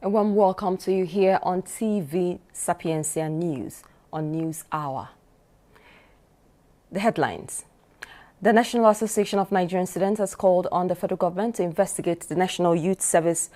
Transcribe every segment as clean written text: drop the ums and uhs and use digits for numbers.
A warm welcome to you here on TV Sapiencia News on News Hour. The headlines. The National Association of Nigerian Students has called on the federal government to investigate the National Youth Service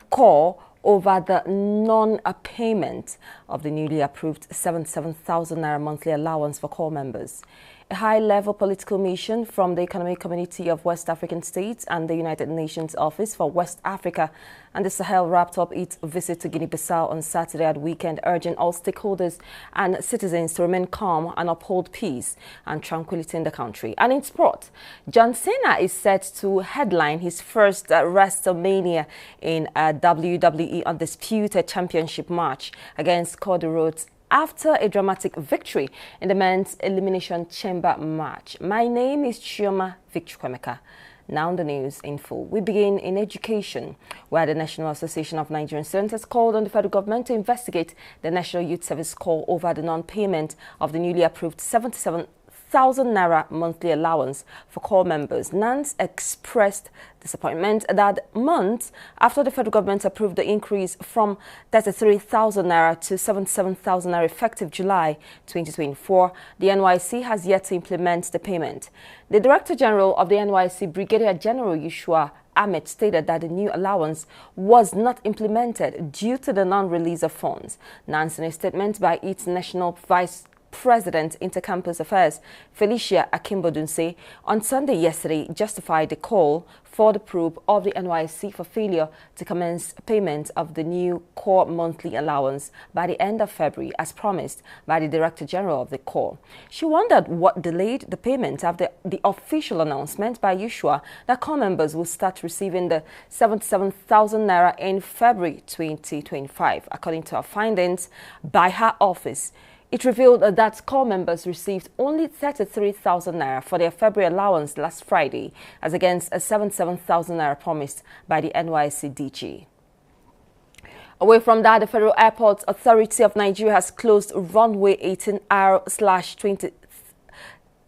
Corps over the non-payment of the newly approved 77,000 naira monthly allowance for corps members. A high-level political mission from the Economic Community of West African States and the United Nations Office for West Africa and the Sahel wrapped up its visit to Guinea-Bissau on Saturday at weekend, urging all stakeholders and citizens to remain calm and uphold peace and tranquility in the country. And in sport, John Cena is set to headline his first WrestleMania in a WWE Undisputed Championship match against Cody Rhodes after a dramatic victory in the men's Elimination Chamber match. My name is Chioma Vic-Chukwuemeka. Now the news in full. We begin in education, where the National Association of Nigerian Students has called on the federal government to investigate the National Youth Service Corps over the non-payment of the newly approved 77,000 naira monthly allowance for corps members. NANS expressed disappointment that months after the federal government approved the increase from 33,000 naira to 77,000 naira effective July 2024, the NYC has yet to implement the payment. The Director General of the NYC, Brigadier General Joshua Ahmed, stated that the new allowance was not implemented due to the non-release of funds. NANS, in a statement by its National Vice President Intercampus Affairs, Felicia Akimbodunse, on Sunday yesterday justified the call for the probe of the NYC for failure to commence payment of the new Corps monthly allowance by the end of February, as promised by the Director General of the Corps. She wondered what delayed the payment after the official announcement by Joshua that Corps members will start receiving the 77,000 naira in February 2025. According to her findings by her office, it revealed that corps members received only 33,000 naira for their February allowance last Friday, as against a 77,000 naira promised by the NYC DG. Away from that, the Federal Airports Authority of Nigeria has closed runway 18R/20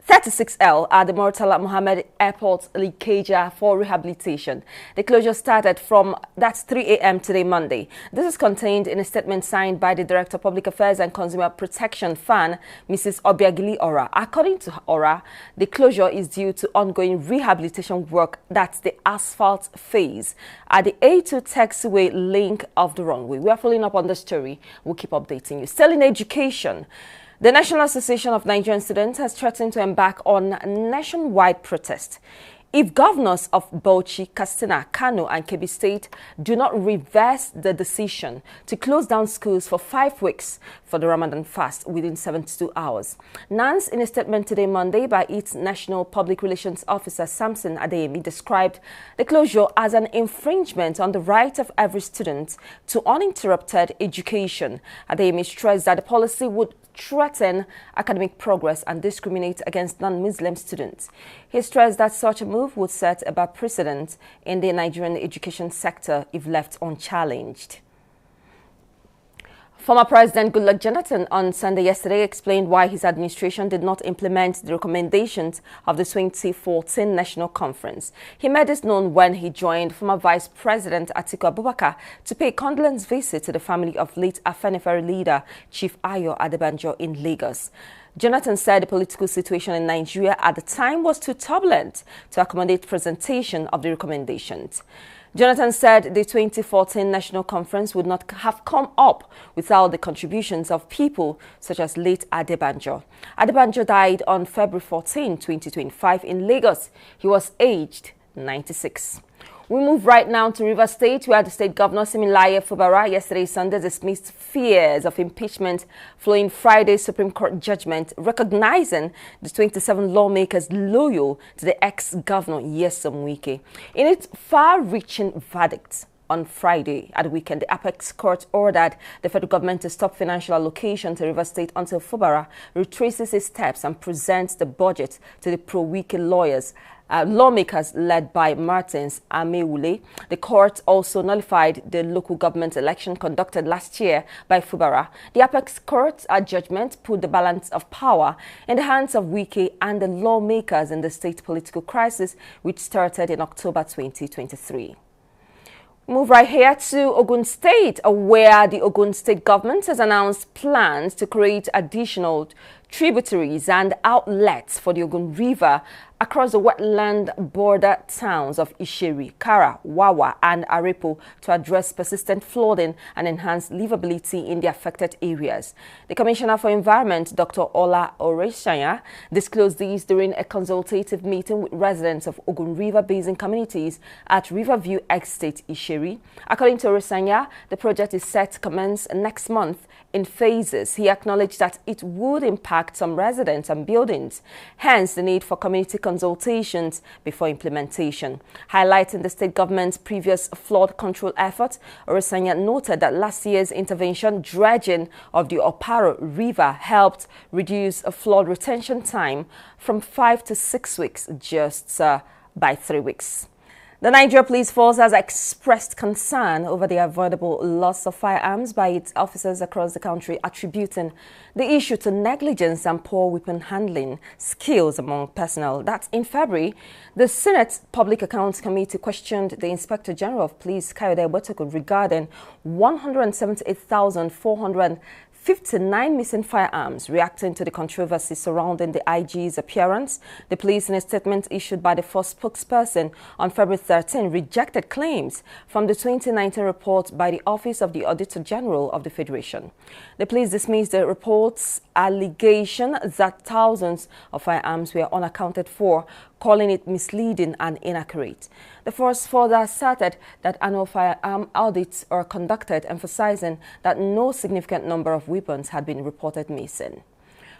36L at the Murtala Mohammed Airport, Ikeja, for rehabilitation. The closure started from 3 a.m. today, Monday. This is contained in a statement signed by the Director of Public Affairs and Consumer Protection, FAN, Mrs. Obiagili Ora. According to Ora, the closure is due to ongoing rehabilitation work, that's the asphalt phase, at the A2 taxiway link of the runway. We are following up on the story. We'll keep updating you. Still in education, the National Association of Nigerian Students has threatened to embark on nationwide protest if governors of Bauchi, Katsina, Kano and Kebbi State do not reverse the decision to close down schools for 5 weeks for the Ramadan fast within 72 hours. NANS, in a statement today, Monday, by its National Public Relations Officer, Samson Adeyemi, described the closure as an infringement on the right of every student to uninterrupted education. Adeyemi stressed that the policy would threaten academic progress and discriminate against non-Muslim students. He stressed that such a move would set a bad precedent in the Nigerian education sector if left unchallenged. Former President Goodluck Jonathan on Sunday yesterday explained why his administration did not implement the recommendations of the 2014 National Conference. He made this known when he joined former Vice President Atiku Abubakar to pay a condolence visit to the family of late Afenifere leader Chief Ayo Adebanjo in Lagos. Jonathan said the political situation in Nigeria at the time was too turbulent to accommodate presentation of the recommendations. Jonathan said the 2014 National Conference would not have come up without the contributions of people such as late Adebanjo. Adebanjo died on February 14, 2025 in Lagos. He was aged 96. We move right now to Rivers State, where the state governor, Similaye Fubara, yesterday Sunday dismissed fears of impeachment following Friday's Supreme Court judgment recognizing the 27 lawmakers loyal to the ex-governor, Nyesom Wike. In its far-reaching verdict on Friday at the weekend, the Apex Court ordered the federal government to stop financial allocation to Rivers State until Fubara retraces his steps and presents the budget to the pro-Wike lawmakers led by Martins Amewule. The court also nullified the local government election conducted last year by Fubara. The Apex Court's judgment put the balance of power in the hands of Wike and the lawmakers in the state political crisis, which started in October 2023. Move right here to Ogun State, where the Ogun State government has announced plans to create additional tributaries and outlets for the Ogun River across the wetland border towns of Isheri, Kara, Wawa and Arepo to address persistent flooding and enhance livability in the affected areas. The Commissioner for Environment, Dr. Ola Oreshanya, disclosed these during a consultative meeting with residents of Ogun River Basin communities at Riverview Estate, Isheri. According to Oreshanya, the project is set to commence next month in phases. He acknowledged that it would impact some residents and buildings, hence the need for community consultations before implementation. Highlighting the state government's previous flood control efforts, Oreshanya noted that last year's intervention dredging of the Oparo River helped reduce a flood retention time from 5 to 6 weeks just by 3 weeks. The Nigeria Police Force has expressed concern over the avoidable loss of firearms by its officers across the country, attributing the issue to negligence and poor weapon handling skills among personnel. That in February, the Senate Public Accounts Committee questioned the Inspector General of Police, Kayode Ebotoku, regarding 178,459 missing firearms. Reacting to the controversy surrounding the IG's appearance, the police, in a statement issued by the force spokesperson on February 13, rejected claims from the 2019 report by the Office of the Auditor General of the Federation. The police dismissed the report's allegation that thousands of firearms were unaccounted for, calling it misleading and inaccurate. The force further asserted that annual firearm audits are conducted, emphasizing that no significant number of weapons had been reported missing.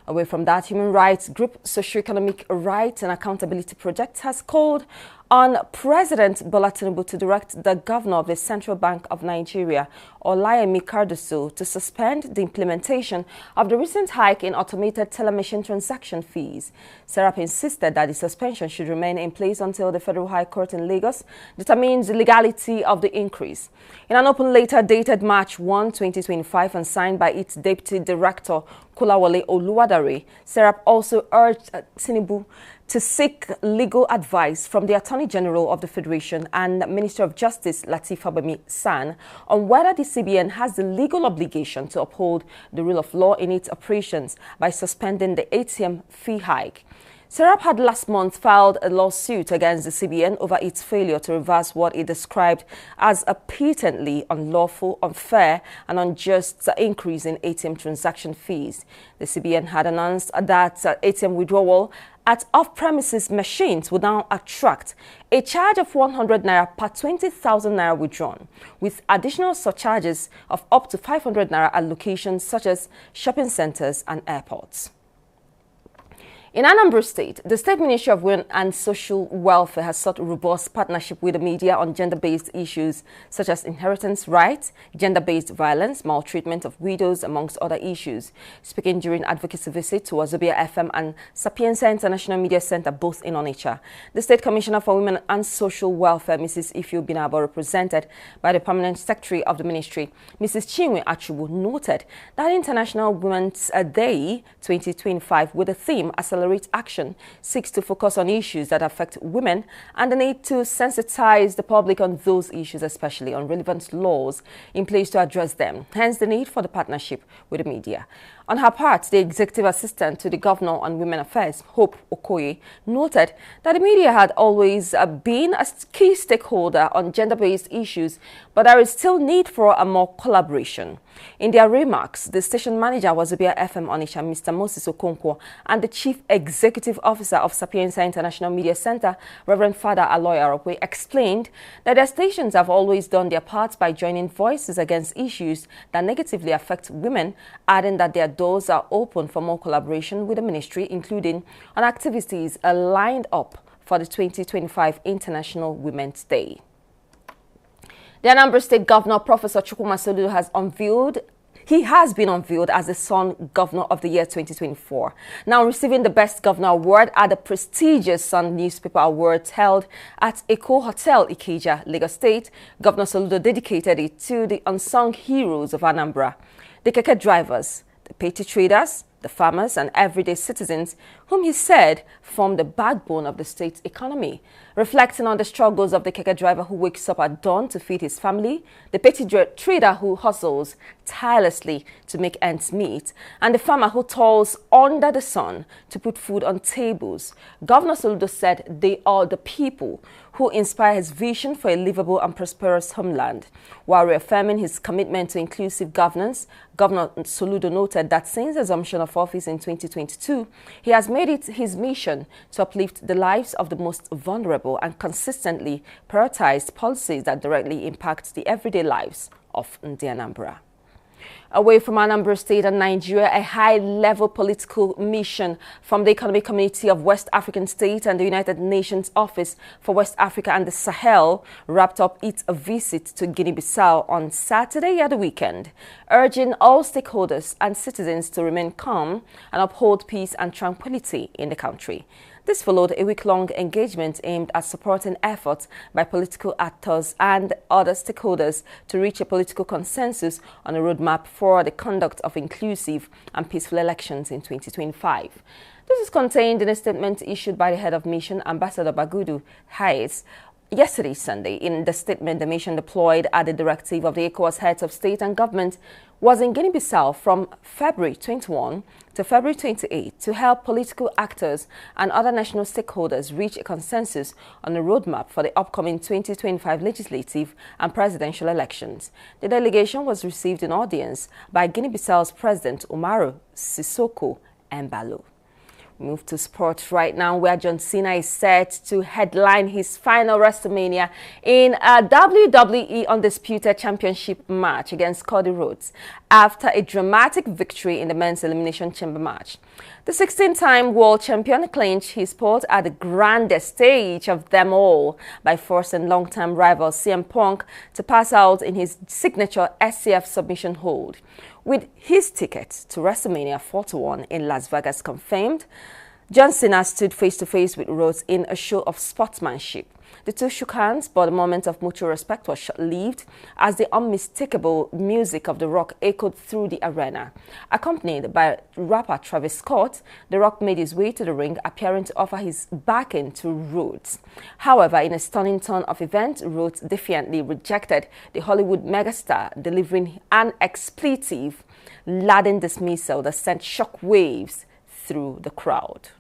Away from that, human rights group Socioeconomic Rights and Accountability Project has called on President Bola Tinubu to direct the governor of the Central Bank of Nigeria, Olayemi Cardoso, to suspend the implementation of the recent hike in automated telemachine transaction fees. Serap insisted that the suspension should remain in place until the Federal High Court in Lagos determines the legality of the increase. In an open letter dated March 1, 2025 and signed by its Deputy Director, Kolawole Oluwadare, Serap also urged Tinubu to seek legal advice from the Attorney General of the Federation and Minister of Justice Lateef Fagbemi-San on whether the CBN has the legal obligation to uphold the rule of law in its operations by suspending the ATM fee hike. Serap had last month filed a lawsuit against the CBN over its failure to reverse what it described as a patently unlawful, unfair and unjust increase in ATM transaction fees. The CBN had announced that ATM withdrawal at off-premises machines would now attract a charge of 100 naira per 20,000 naira withdrawn, with additional surcharges of up to 500 naira at locations such as shopping centers and airports. In Anambra State, the State Ministry of Women and Social Welfare has sought robust partnership with the media on gender-based issues such as inheritance rights, gender-based violence, maltreatment of widows, amongst other issues. Speaking during advocacy visit to Wazobia FM and Sapienza International Media Center, both in Onitsha, the State Commissioner for Women and Social Welfare, Mrs. Ifeolu Binabo, represented by the Permanent Secretary of the Ministry, Mrs. Chinwe Achubu, noted that International Women's Day 2025, with the theme Accelerate Action, seeks to focus on issues that affect women and the need to sensitize the public on those issues, especially on relevant laws in place to address them, hence the need for the partnership with the media. On her part, the Executive Assistant to the Governor on Women Affairs, Hope Okoye, noted that the media had always been a key stakeholder on gender-based issues, but there is still need for a more collaboration. In their remarks, the station manager was Wazobia FM Onitsha, Mr. Moses Okonkwo, and the Chief Executive Officer of Sapienza International Media Center, Reverend Father Aloy Aropwe, explained that their stations have always done their part by joining voices against issues that negatively affect women, adding that their doors are open for more collaboration with the ministry, including on activities lined up for the 2025 International Women's Day. The Anambra State Governor, Professor Chukwuma Soludo, has been unveiled as the Sun Governor of the Year 2024. Now receiving the Best Governor Award at the prestigious Sun Newspaper Awards held at Eko Hotel, Ikeja, Lagos State, Governor Soludo dedicated it to the unsung heroes of Anambra, the keke drivers, the petty traders, the farmers and everyday citizens whom he said formed the backbone of the state's economy. Reflecting on the struggles of the keke driver who wakes up at dawn to feed his family, the petty trader who hustles tirelessly to make ends meet, and the farmer who toils under the sun to put food on tables, Governor Soludo said they are the people who inspire his vision for a livable and prosperous homeland. While reaffirming his commitment to inclusive governance, Governor Soludo noted that since assumption of office in 2022, he has made it his mission to uplift the lives of the most vulnerable and consistently prioritized policies that directly impact the everyday lives of the Anambra. Away from Anambra State and Nigeria, a high-level political mission from the Economic Community of West African States and the United Nations Office for West Africa and the Sahel wrapped up its visit to Guinea-Bissau on Saturday at the weekend, urging all stakeholders and citizens to remain calm and uphold peace and tranquility in the country. This followed a week-long engagement aimed at supporting efforts by political actors and other stakeholders to reach a political consensus on a roadmap for the conduct of inclusive and peaceful elections in 2025. This is contained in a statement issued by the head of mission, Ambassador Bagudu Hayes, yesterday, Sunday. In the statement, the mission deployed at the directive of the ECOWAS heads of state and government was in Guinea-Bissau from February 21 to February 28 to help political actors and other national stakeholders reach a consensus on a roadmap for the upcoming 2025 legislative and presidential elections. The delegation was received in audience by Guinea-Bissau's President Umaru Sissoko Embalo. Move to sports right now, where John Cena is set to headline his final WrestleMania in a WWE Undisputed Championship match against Cody Rhodes after a dramatic victory in the men's Elimination Chamber match. The 16-time world champion clinched his spot at the grandest stage of them all by forcing longtime rival CM Punk to pass out in his signature SCF submission hold. With his ticket to WrestleMania 41 in Las Vegas confirmed, John Cena stood face-to-face with Rhodes in a show of sportsmanship. The two shook hands, but the moment of mutual respect was short-lived as the unmistakable music of The Rock echoed through the arena. Accompanied by rapper Travis Scott, The Rock made his way to the ring, appearing to offer his backing to Rhodes. However, in a stunning turn of events, Rhodes defiantly rejected the Hollywood megastar, delivering an expletive-laden dismissal that sent shockwaves through the crowd.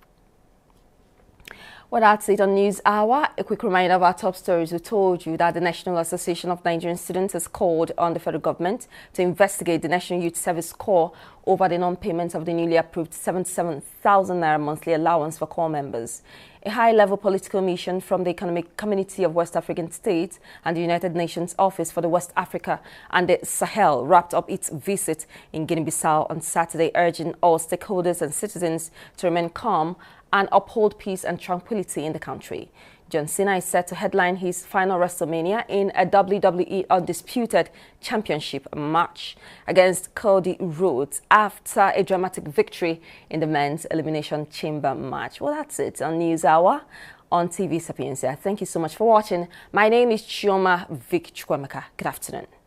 Well, that's it on News Hour. A quick reminder of our top stories. We told you that the National Association of Nigerian Students has called on the federal government to investigate the National Youth Service Corps over the non-payment of the newly approved 77,000 naira monthly allowance for corps members. A high-level political mission from the Economic Community of West African States and the United Nations Office for the West Africa and the Sahel wrapped up its visit in Guinea-Bissau on Saturday, urging all stakeholders and citizens to remain calm and uphold peace and tranquility in the country. John Cena is set to headline his final WrestleMania in a WWE Undisputed Championship match against Cody Rhodes after a dramatic victory in the men's Elimination Chamber match. Well, that's it on News Hour on TV Sapiencia. Thank you so much for watching. My name is Chioma Vic-Chukwuemeka. Good afternoon.